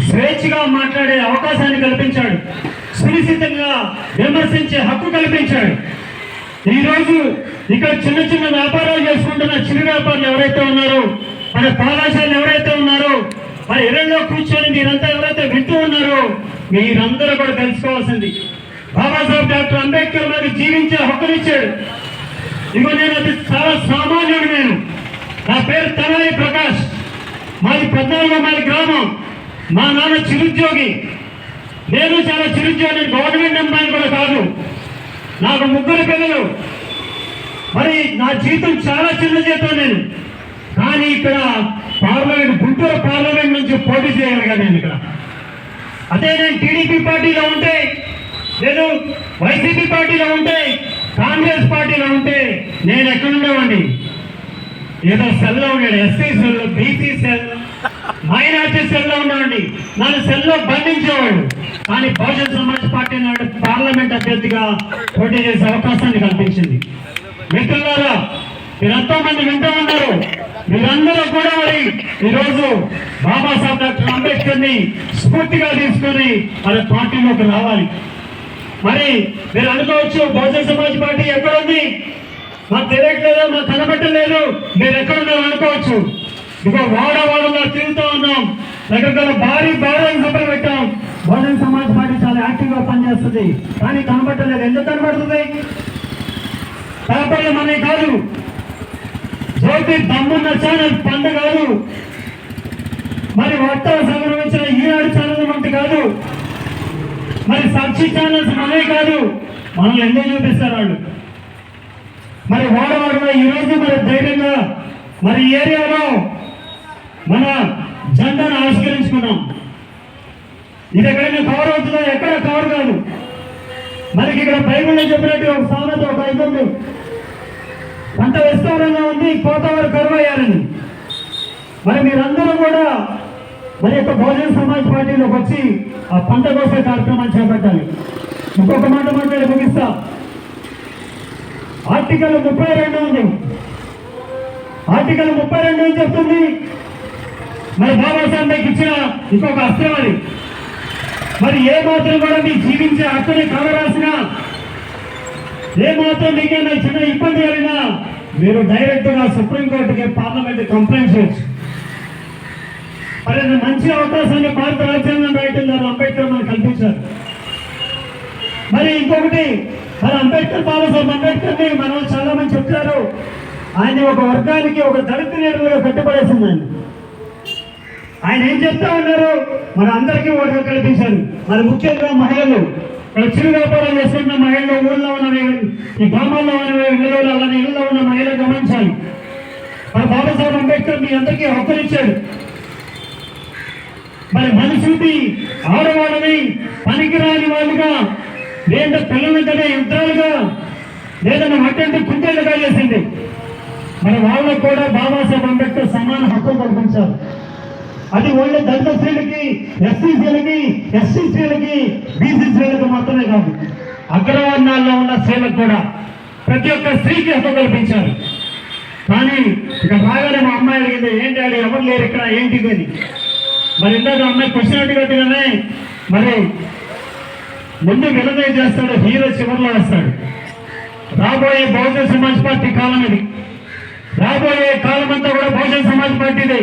స్వేచ్ఛగా మాట్లాడే అవకాశాన్ని కల్పించాడు, సునిశ్చితంగా విమర్శించే హక్కు కల్పించాడు. ఈరోజు ఇక్కడ చిన్న చిన్న వ్యాపారాలు చేసుకుంటున్న చిరు వ్యాపారులు ఎవరైతే ఉన్నారో, మన పాఠశాలలు ఎవరైతే ఉన్నారో, మరి ఇళ్లలో కూర్చొని మీరంతా ఎవరైతే వింటూ ఉన్నారో, మీరందరూ కూడా తెలుసుకోవాల్సింది, బాబాసాహెబ్ డాక్టర్ అంబేద్కర్ మనకు జీవించే హక్కునిచ్చాడు. ఇగో నేను అది చాలా సామాన్యుడు. నా పేరు తలాయి ప్రకాష్, మాది 14 మైల్ గ్రామం. మా నాన్న చిరుద్యోగి, నేను చాలా చిరుద్యోగి, గవర్నమెంట్ ఎంప్లాయీ కూడా కాదు. నాకు 3 పిల్లలు. మరి నా జీతం చాలా చిన్న జీతం నేను, కానీ ఇక్కడ పార్లమెంట్, గుంటూరు పార్లమెంట్ నుంచి పోటీ చేయగలిగా నేను ఇక్కడ. అదే నేను టీడీపీ పార్టీలో ఉంటే, నేను వైసీపీ పార్టీలో ఉంటే, కాంగ్రెస్ పార్టీలో ఉంటే నేను ఎక్కడుండేవాడిని? ఏదో సెల్లో ఉన్నాడు, SC cell, BC cell, minority సెల్లో ఉన్నాడు. నన్ను సెల్లో బంధించేవాడు. కానీ బహుజన్ సమాజ్ పార్టీ నాడు పార్లమెంట్ అభ్యర్థిగా పోటీ చేసే అవకాశాన్ని కల్పించింది. మిత్రులారా, మీరెంతో మంది వింటూ ఉన్నారు. మీరందరూ కూడా మరి ఈరోజు బాబాసాహెబ్ డాక్టర్ అంబేద్కర్ ని స్ఫూర్తిగా తీసుకుని మరి పార్టీలోకి రావాలి. మరి మీరు అనుకోవచ్చు, బహుజన్ సమాజ్ పార్టీ ఎక్కడుంది, మాకు తెలియట్లేదు, మాకు కనబట్టలేదు, మీరు ఎక్కడున్నారు అనుకోవచ్చు. ఇక వాడవాడలో తిరుగుతూ ఉన్నాం, దగ్గర భారీ సభలు పెట్టాం. బహుజన్ సమాజ్ పార్టీ చాలా యాక్టివ్ గా పనిచేస్తుంది, కానీ కనబట్టలేదు. ఎందుకు కనబడుతుంది? పేపర్లు మనకి కాదు, జ్యోతి దమ్మున్న ఛానల్ పండు కాదు, మరి వార్తలు సంగ్రహించిన ఈనాడు ఛానల్ వంటి కాదు, మరి సాక్షి ఛానల్స్ మనమే కాదు. మనల్ని ఎందుకు చూపిస్తారు వాళ్ళు? మరి వాడవాడలో ఈరోజు మరి ధైర్యంగా మరి ఏరియాలో మన జెండాను ఆవిష్కరించుకున్నాం. ఇది ఎక్కడైనా కవర్ అవుతుందో? ఎక్కడ కవర్ కాదు. మనకి ఇక్కడ బైబిల్లో చెప్పినట్టు ఒక సామెత, ఒక ఐదు, పంట విస్తారంగా ఉంది, కోతవారు కరువయ్యారని. మరి మీరందరూ కూడా మరి యొక్క బహుజన్ సమాజ్ పార్టీలోకి వచ్చి ఆ పంట కోసే కార్యక్రమాన్ని చేపట్టాలి. ఇంకొక మాట మాట్లాడి ముగిస్తా. ఆర్టికల్ 32 ఉంది. ఆర్టికల్ 32 ఏం చెప్తుంది? మరి బాబాసాహెబ్ ఇచ్చిన ఇంకొక అస్త్రం అది. మరి ఏ మాత్రం కూడా మీ జీవించే హక్కుని కావరాసినా, ఏ మాత్రం మీకైనా చిన్న ఇబ్బంది కలిగినా మీరు డైరెక్ట్ గా సుప్రీంకోర్టుకి, పార్లమెంట్ కంప్లైంట్ చేయొచ్చు. మరి మంచి అవకాశాన్ని భారత రాజ్యాంగం రాయటం ద్వారా అంబేద్కర్ మనకు కల్పించారు. మరి ఇంకొకటి, మరి అంబేద్కర్, బాబాసాహెబ్ అంబేద్కర్ ని మనం చాలా మంది చెప్తారు, ఆయన ఒక వర్గానికి, ఒక దళిత లీడర్గా కట్టుబడేసింది. ఆయన ఏం చెప్తా ఉన్నారు? మన అందరికీ ఓటు కల్పించారు. మరి ముఖ్యంగా మహిళలు, చిరు వ్యాపారం చేసుకుంటున్న మహిళలు, ఊళ్ళో ఉన్న, ఈ గ్రామాల్లో ఉన్న ఇళ్ళలో, అలానే ఇళ్ళలో ఉన్న మహిళలు గమనించాలి. మరి బాబాసాహెబ్ అంబేద్కర్ మీ అందరికీ హక్కునిచ్చాడు. మరి మనిషిని, ఆడవాళ్ళని పనికిరాని వాళ్ళుగా, లేదా పిల్లలకనే యంత్రాలుగా, లేదన్నా అట్టంటే కుందేలుగా చేసింది. మరి వాళ్ళకు కూడా బాబాసాహెబ్ అంబేద్కర్ సమాన హక్కు కల్పించారు. అది ఓన్లీ దళిత స్త్రీలకి, ఎస్సీ స్త్రీలకి, ఎస్సీ స్త్రీలకి, బీసీ స్త్రీలకు మాత్రమే కాదు, అగ్రవర్ణాల్లో ఉన్న స్త్రీలకు కూడా ప్రతి ఒక్క స్త్రీకి హక్కు కల్పించారు. కానీ ఇక బాగానే మా అమ్మాయి అడిగింది, ఏంటి అది ఎవరు లేరు ఇక్కడ, ఏంటిది అని. మరి ఇందాక అమ్మాయి క్వశ్చన్ అడిగినట్టుగానే మరి ముందు విలనే చేస్తాడు, హీరో చివరిలో వస్తాడు. రాబోయే బహుజన్ సమాజ్ పార్టీ కాలం ఇది. రాబోయే కాలం అంతా కూడా బహుజన్ సమాజ్ పార్టీదే.